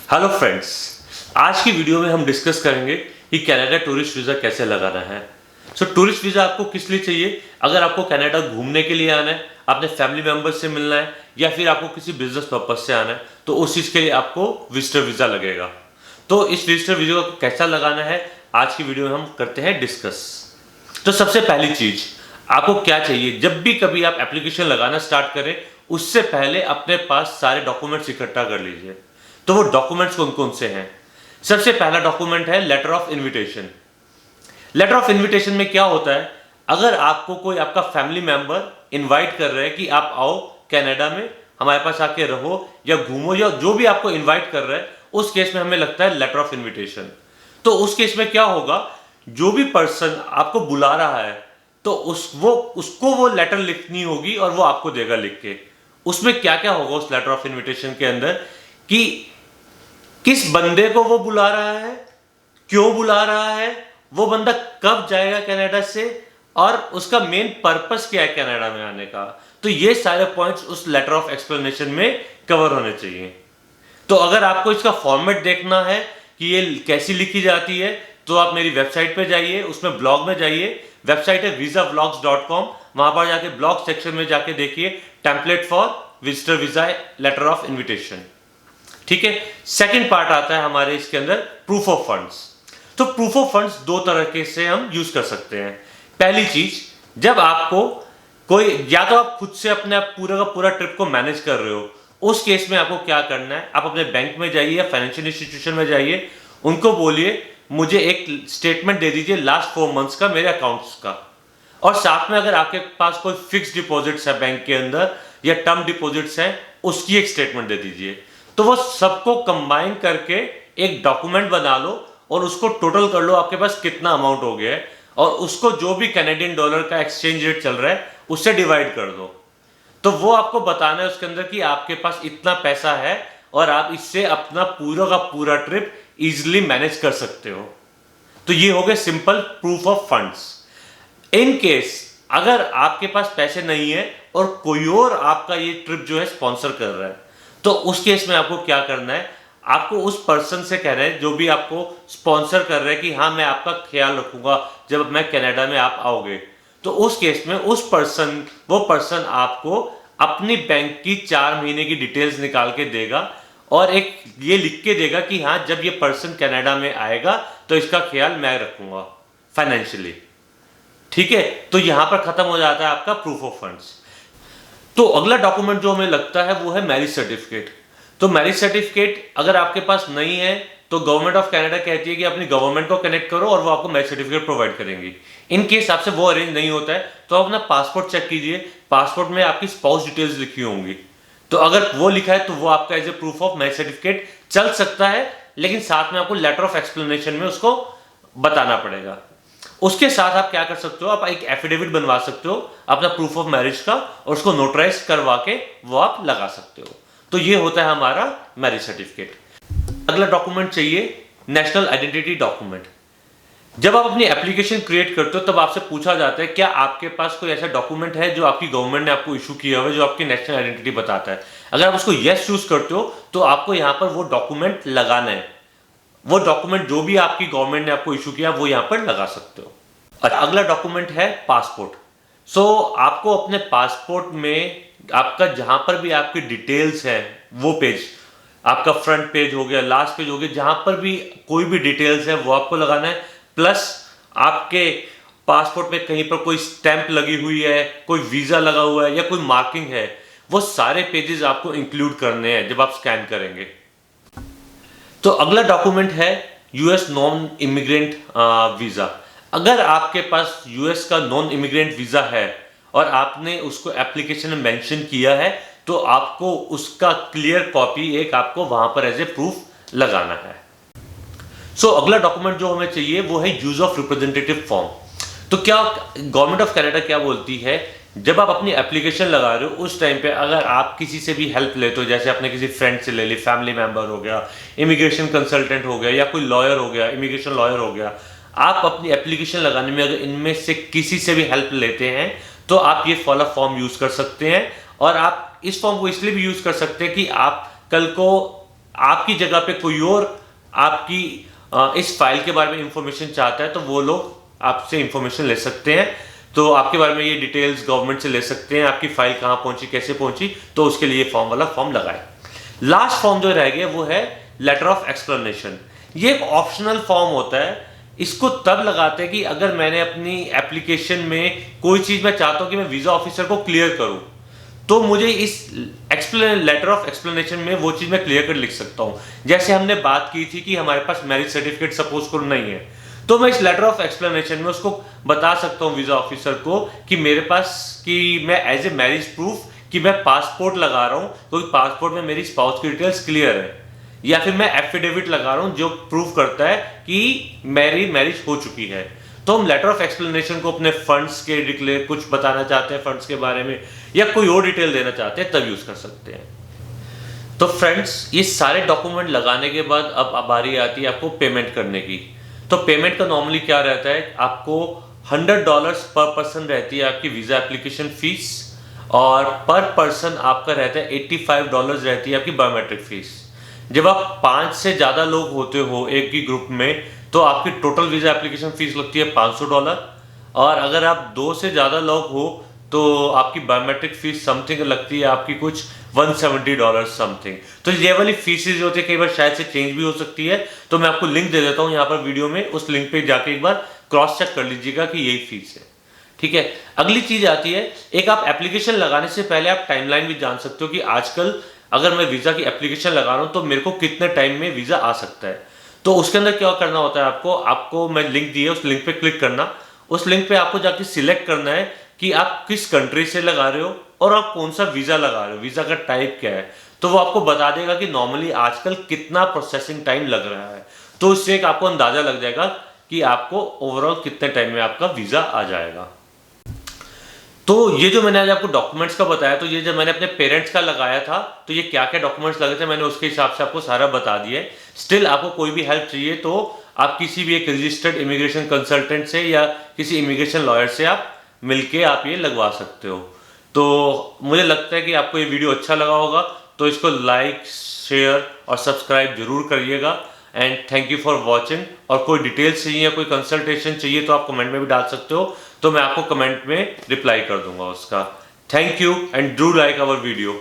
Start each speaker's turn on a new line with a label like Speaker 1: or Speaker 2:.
Speaker 1: Hello friends, आज की video में हम डिस्कस करेंगे कि कनाडा टूरिस्ट वीज़ा कैसे लगाना है। टूरिस्ट वीज़ा आपको किस लिए चाहिए? अगर आपको कनाडा घूमने के लिए आना है, अपने फैमिली मेम्बर्स से मिलना है या फिर आपको किसी बिजनेस पर्पज से आना है, तो उस चीज़ के लिए आपको विजिटर वीज़ा लगेगा। तो इस विजिटर वीज़ा को कैसा लगाना है, आज की वीडियो में हम करते हैं डिस्कस। तो सबसे पहली चीज़ आपको क्या चाहिए, जब भी कभी आप एप्लीकेशन लगाना स्टार्ट करें उससे पहले अपने पास सारे डॉक्यूमेंट्स इकट्ठा कर लीजिए। तो वो डॉक्यूमेंट्स कौन कौन से हैं? सबसे पहला डॉक्यूमेंट है letter of invitation. Letter of invitation में क्या होता है, अगर आपको कोई आपका फैमिली मेंबर इनवाइट कर रहा है कि आप आओ कनाडा में हमारे पास आके रहो या घूमो या जो भी आपको इनवाइट कर रहा है, उस केस में हमें लगता है लेटर ऑफ इनविटेशन। तो उस केस में क्या होगा, जो भी पर्सन आपको बुला रहा है तो उसको वो लेटर लिखनी होगी और वो आपको देगा लिख के। उसमें क्या क्या होगा उस लेटर ऑफ इनविटेशन के अंदर, कि किस बंदे को वो बुला रहा है, क्यों बुला रहा है, वो बंदा कब जाएगा कनाडा से, और उसका मेन पर्पस क्या है कनाडा में आने का। तो ये सारे पॉइंट्स उस लेटर ऑफ एक्सप्लेनेशन में कवर होने चाहिए। तो अगर आपको इसका फॉर्मेट देखना है कि ये कैसी लिखी जाती है, तो आप मेरी वेबसाइट पे जाइए, उसमें ब्लॉग में जाइए। वेबसाइट है visavlogs.com। वहां पर जाके ब्लॉग सेक्शन में जाके देखिए template for visitor visa letter of invitation. ठीक है। सेकंड पार्ट आता है हमारे इसके अंदर प्रूफ ऑफ फंड्स। तो प्रूफ ऑफ फंड्स दो तरीके से हम यूज कर सकते हैं। पहली चीज, जब आपको कोई, या तो आप खुद से अपने पूरा का पूरा ट्रिप को मैनेज कर रहे हो, उस केस में आपको क्या करना है, आप अपने बैंक में जाइए या फाइनेंशियल इंस्टीट्यूशन में जाइए, उनको बोलिए मुझे एक स्टेटमेंट दे दीजिए लास्ट 4 मंथ्स का मेरे अकाउंट्स का। और साथ में अगर आपके पास कोई फिक्स डिपॉजिट्स है बैंक के अंदर या टर्म डिपॉजिट्स हैं, उसकी एक स्टेटमेंट दे दीजिए। तो वो सबको कंबाइन करके एक डॉक्यूमेंट बना लो और उसको टोटल कर लो आपके पास कितना अमाउंट हो गया है, और उसको जो भी कैनेडियन डॉलर का एक्सचेंज रेट चल रहा है उससे डिवाइड कर दो। तो वो आपको बताना है उसके अंदर कि आपके पास इतना पैसा है और आप इससे अपना पूरा का पूरा ट्रिप इजीली मैनेज कर सकते हो। तो ये हो गए simple proof of funds. In case अगर आपके पास पैसे नहीं है और कोई और आपका ये ट्रिप जो है स्पॉन्सर कर रहा है, तो उस केस में आपको क्या करना है, आपको उस पर्सन से कहना है जो भी आपको स्पॉन्सर कर रहा है कि हाँ मैं आपका ख्याल रखूंगा जब मैं कनाडा में आप आओगे। तो उस केस में वो पर्सन आपको अपनी बैंक की 4 महीने की डिटेल्स निकाल के देगा और एक ये लिख के देगा कि हाँ जब ये पर्सन कनाडा में आएगा तो इसका ख्याल मैं रखूंगा फाइनेंशियली। ठीक है। तो यहां पर खत्म हो जाता है आपका प्रूफ ऑफ फंड्स। तो अगला डॉक्यूमेंट जो हमें लगता है वो है मैरिज सर्टिफिकेट। तो मैरिज सर्टिफिकेट अगर आपके पास नहीं है तो गवर्नमेंट ऑफ कनाडा कहती है कि अपनी गवर्नमेंट को कनेक्ट करो और वो आपको मैरिज सर्टिफिकेट प्रोवाइड करेंगी। इन केस आपसे वो अरेंज नहीं होता है तो आप अपना पासपोर्ट चेक कीजिए, पासपोर्ट में आपकी स्पाउस डिटेल्स लिखी होंगी। तो अगर वो लिखा है तो वो आपका as a proof of marriage certificate चल सकता है, लेकिन साथ में आपको लेटर ऑफ एक्सप्लेनेशन में उसको बताना पड़ेगा। उसके साथ आप क्या कर सकते हो, आप एक एफिडेविट बनवा सकते हो अपना प्रूफ ऑफ मैरिज का और उसको नोटराइज करवा के वो आप लगा सकते हो। तो ये होता है हमारा मैरिज सर्टिफिकेट। अगला डॉक्यूमेंट चाहिए नेशनल आइडेंटिटी डॉक्यूमेंट। जब आप अपनी एप्लीकेशन क्रिएट करते हो तब आपसे पूछा जाता है क्या आपके पास कोई ऐसा डॉक्यूमेंट है जो आपकी गवर्नमेंट ने आपको इशू किया हुआ है जो आपकी नेशनल आइडेंटिटी बताता है। अगर आप उसको यस चूज करते हो तो आपको यहाँ पर वो डॉक्यूमेंट लगाना है। वो डॉक्यूमेंट जो भी आपकी गवर्नमेंट ने आपको इशू किया वो यहां पर लगा सकते हो। अगला डॉक्यूमेंट है पासपोर्ट। आपको अपने पासपोर्ट में आपका जहां पर भी आपकी डिटेल्स है वो पेज, आपका फ्रंट पेज हो गया, लास्ट पेज हो गया, जहां पर भी कोई भी डिटेल्स है वो आपको लगाना है। प्लस आपके पासपोर्ट में कहीं पर कोई स्टैंप लगी हुई है, कोई वीजा लगा हुआ है या कोई मार्किंग है, वो सारे पेजेस आपको इंक्लूड करने हैं जब आप स्कैन करेंगे। तो अगला डॉक्यूमेंट है यूएस नॉन इमिग्रेंट वीजा। अगर आपके पास यूएस का नॉन इमिग्रेंट वीजा है और आपने उसको एप्लीकेशन में मेंशन किया है तो आपको उसका क्लियर कॉपी एक आपको वहां पर एज ए प्रूफ लगाना है। अगला डॉक्यूमेंट जो हमें चाहिए वो है यूज ऑफ रिप्रेजेंटेटिव फॉर्म। तो क्या गवर्नमेंट ऑफ कनाडा क्या बोलती है, जब आप अपनी एप्लीकेशन लगा रहे हो उस टाइम पे अगर आप किसी से भी हेल्प लेते हो, जैसे आपने किसी फ्रेंड से ले ली, फैमिली मेंबर हो गया, इमिग्रेशन कंसल्टेंट हो गया या कोई लॉयर हो गया, इमिग्रेशन लॉयर हो गया, आप अपनी एप्लीकेशन लगाने में अगर इनमें से किसी से भी हेल्प लेते हैं तो आप ये फॉलो फॉर्म यूज कर सकते हैं। और आप इस फॉर्म को इसलिए भी यूज कर सकते हैं कि आप कल को आपकी जगह पे कोई और आपकी इस फाइल के बारे में इंफॉर्मेशन चाहता है तो वो लोग आपसे इंफॉर्मेशन ले सकते हैं। तो आपके बारे में ये डिटेल्स गवर्नमेंट से ले सकते हैं, आपकी फाइल कहाँ पहुंची, कैसे पहुंची, तो उसके लिए फॉर्म वाला फॉर्म लगाए। लास्ट फॉर्म जो रह गया वो है लेटर ऑफ एक्सप्लेनेशन। ये एक ऑप्शनल फॉर्म होता है, इसको तब लगाते हैं कि अगर मैंने अपनी एप्लीकेशन में कोई चीज मैं चाहता हूं कि मैं वीजा ऑफिसर को क्लियर करूं, तो मुझे इस लेटर ऑफ एक्सप्लेनेशन में वो चीज मैं क्लियर कर लिख सकता हूं। जैसे हमने बात की थी कि हमारे पास मैरिज सर्टिफिकेट सपोज करो नहीं है, तो मैं इस लेटर ऑफ एक्सप्लेनेशन में उसको बता सकता हूं वीजा ऑफिसर को कि मेरे पास कि मैं एज ए मैरिज प्रूफ कि मैं पासपोर्ट लगा रहा हूं क्योंकि पासपोर्ट में मेरी स्पाउस की डिटेल्स क्लियर है, या फिर मैं एफिडेविट लगा रहा हूं जो प्रूफ करता है कि मेरी मैरिज हो चुकी है। तो हम लेटर ऑफ एक्सप्लेनेशन को अपने फंड्स के डिक्लेयर कुछ बताना चाहते हैं फंड्स के बारे में, या कोई और डिटेल देना चाहते हैं, तब यूज कर सकते हैं। तो फ्रेंड्स, ये सारे डॉक्यूमेंट लगाने के बाद अब बारी आती है आपको पेमेंट करने की। तो पेमेंट का नॉर्मली क्या रहता है, आपको $100 पर पर्सन रहती है आपकी वीजा एप्लीकेशन फीस, और पर पर्सन आपका रहता है $85 रहती है आपकी बायोमेट्रिक फीस। जब आप 5 से ज़्यादा लोग होते हो एक ही ग्रुप में, तो आपकी टोटल वीजा एप्लीकेशन फीस लगती है $500, और अगर आप 2 से ज़्यादा लोग हो तो आपकी बायोमेट्रिक फीस समथिंग लगती है आपकी कुछ $170 समथिंग। तो ये वाली फीसेज होती है, कई बार शायद से चेंज भी हो सकती है, तो मैं आपको लिंक दे देता हूँ यहाँ पर वीडियो में, उस लिंक पे जाके एक बार क्रॉस चेक कर लीजिएगा कि यही फीस है। ठीक है, अगली चीज आती है, एक आप एप्लीकेशन लगाने से पहले आप टाइमलाइन भी जान सकते हो कि आजकल अगर मैं वीजा की एप्लीकेशन लगा रहा हूं तो मेरे को कितने टाइम में वीजा आ सकता है। तो उसके अंदर क्या करना होता है, आपको मैं लिंक दी है, उस लिंक पे क्लिक करना। उस लिंक पे आपको जाके सिलेक्ट करना है कि आप किस कंट्री से लगा रहे हो और आप कौन सा वीजा लगा रहे हो, वीजा का टाइप क्या है। तो वो आपको बता देगा कि नॉर्मली आजकल कितना प्रोसेसिंग टाइम लग रहा है। तो इससे एक आपको अंदाजा लग जाएगा कि आपको ओवरऑल कितने टाइम में आपका वीजा आ जाएगा। तो ये जो मैंने आज आपको डॉक्यूमेंट्स का बताया, तो ये जब मैंने अपने पेरेंट्स का लगाया था तो ये क्या क्या डॉक्यूमेंट्स लगे थे मैंने उसके हिसाब से आपको सारा बता दिया है। स्टिल आपको कोई भी हेल्प चाहिए तो आप किसी भी एक रजिस्टर्ड इमिग्रेशन कंसल्टेंट से या किसी इमिग्रेशन लॉयर से आप मिलके आप ये लगवा सकते हो। तो मुझे लगता है कि आपको ये वीडियो अच्छा लगा होगा, तो इसको लाइक, शेयर और सब्सक्राइब जरूर करिएगा। And thank you for watching. और कोई डिटेल्स चाहिए या कोई कंसल्टेशन चाहिए तो आप कमेंट में भी डाल सकते हो, तो मैं आपको कमेंट में रिप्लाई कर दूंगा उसका। Thank you and do like our video.